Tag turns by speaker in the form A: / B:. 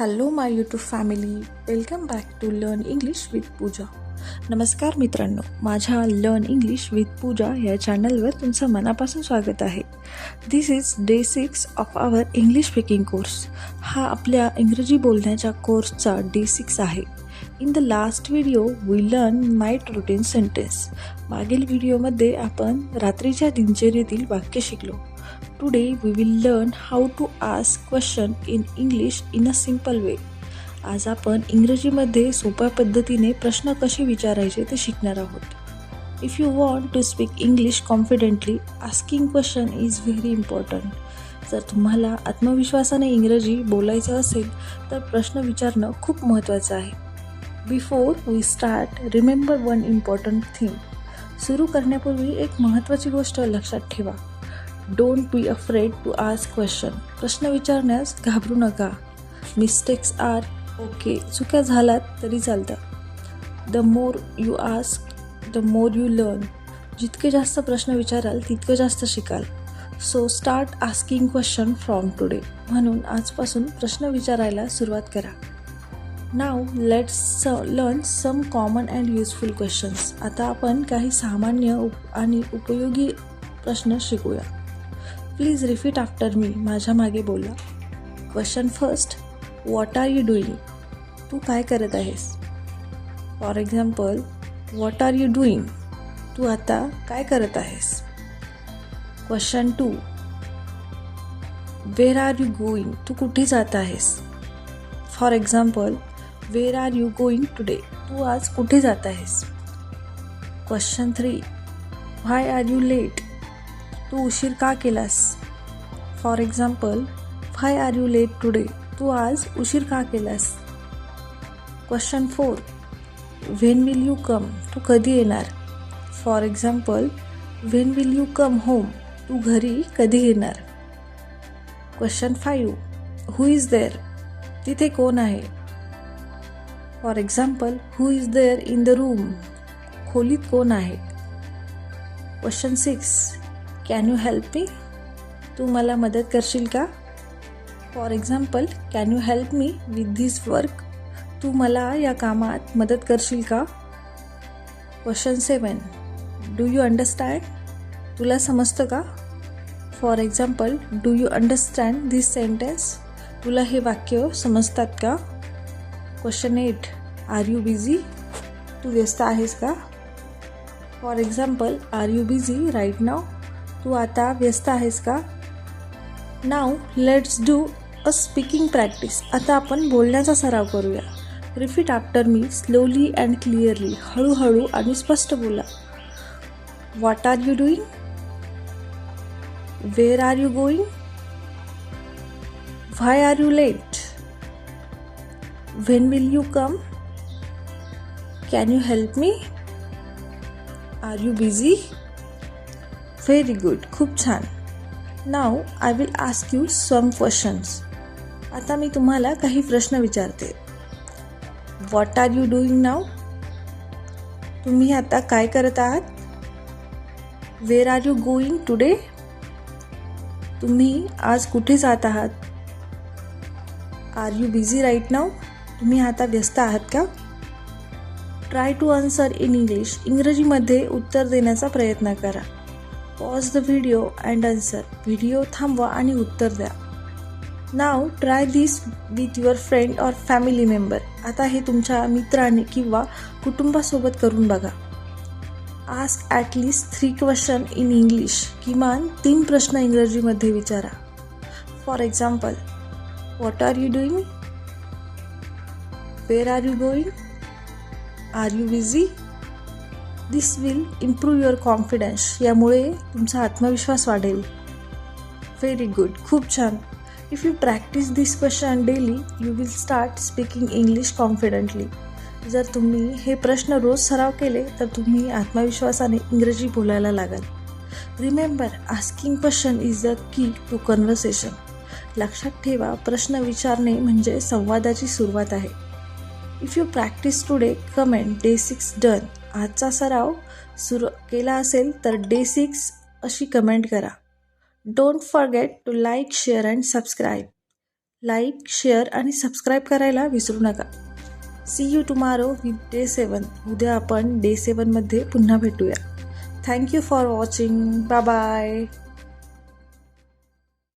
A: Hello my YouTube family, welcome back to learn English with Pooja. नमस्कार मित्रांनो, माझ्या learn English with पूजा या चॅनलवर तुमचं मनापासून स्वागत आहे. This is day 6 of our English speaking course. हा आपल्या इंग्रजी बोलण्याच्या कोर्सचा डे 6 आहे. In the last video we learn night routine sentence. मागील व्हिडिओमध्ये आपण रात्रीच्या दिनचर्येतील वाक्य शिकलो. Today we will learn how to ask question in English in a simple way. आज आपण इंग्रजीमध्ये सोप्या पद्धतीने प्रश्न कसे विचारायचे ते शिकणार आहोत. If you want to speak English confidently, asking question is very important. जर तुम्हाला आत्मविश्वासाने इंग्रजी बोलायचं असेल तर प्रश्न विचारणं खूप महत्त्वाचं आहे. Before we start, remember one important thing. सुरू करण्यापूर्वी एक महत्त्वाची गोष्ट लक्षात ठेवा. Don't be afraid to ask question. प्रश्न विचारण्यास घाबरू नका. Mistakes R okay. चुक्या झाल्यात तरी चालतं. The more you ask the more you learn. जितके जास्त प्रश्न विचाराल तितकं जास्त शिकाल. So start asking question from today. म्हणून आजपासून प्रश्न विचारायला सुरुवात करा. Now let's learn some common and useful questions. आता आपण काही सामान्य आणि उपयोगी प्रश्न शिकूया. Please repeat after me. माझ्या मागे बोला. Question first, what are you doing? तू काय करत आहेस? For example, what are you doing? तू आता काय करत आहेस? Question 2, where are you going? तू कुठे जात आहेस? For example, where are you going today? तू आज कुठे जात आहेस? Question 3, why are you late? तू उशीर का केलास? For example, why are you late today? तू आज उशीर का केलास? Question 4, when will you come? तू कधी येणार? For example, when will you come home? तू घरी कधी येणार? Question 5, who is there? तिथे कोण आहे? For example, who is there in the room? खोलीत कोण आहे? Question 6, can you help me? तू मला मदत करशील का? For example, can you help me with this work? तू मला या कामात मदत करशील का? Question 7, do you understand? तुला समजतं का? For example, do you understand this sentence? तुला हे वाक्य समजतात का? Question 8, are you busy? तू व्यस्त आहेस का? For example, are you busy right now? तू आता व्यस्त आहेस का? Now let's do a speaking practice. आता आपण बोलण्याचा सराव करूया. Repeat after me slowly and clearly. हळूहळू आणि स्पष्ट बोला. What are you doing? Where are you going? Why are you late? When will you come? Can you help me? Are you busy? Very good. खूप छान. Now I will ask you some questions. आता मी तुम्हाला काही प्रश्न विचारते. What are you doing now? तुम्ही आता काय करत आहात? Where are you going today? तुम्ही आज कुठे जात आहात? Are you busy right now? तुम्ही आता व्यस्त आहात का? Try to answer in English. इंग्रजीमध्ये उत्तर देण्याचा प्रयत्न करा. Pause the video and answer. Video थांबवा आणि उत्तर द्या. Now try this with your friend or family member. आता हे तुमच्या मित्राने किंवा कुटुंबासोबत करून बघा. Ask at least 3 question in English. किमान 3 प्रश्न इंग्रजीमध्ये विचारा. For example, what are you doing? Where are you going? Are you busy? This will improve your confidence. यामुळे तुमचा आत्मविश्वास वाढेल. Very good. खूप छान. If you practice this question daily you will start speaking English confidently. जर तुम्ही हे प्रश्न रोज सराव केले तर तुम्ही आत्मविश्वासाने इंग्रजी बोलायला लागाल. Remember, asking question is the key to conversation. लक्षात ठेवा, प्रश्न विचारणे म्हणजे संवादाची सुरुवात आहे. If you practice today comment day 6 done. आजचा सराव सुरू केला असेल तर डे 6 अशी कमेंट करा. Don't forget to like, share and subscribe. Like, share आणि सबस्क्राईब करायला विसरू नका. See you tomorrow with day 7. उद्या आपण डे 7 मध्ये पुन्हा भेटूया. Thank you for watching. Bye bye.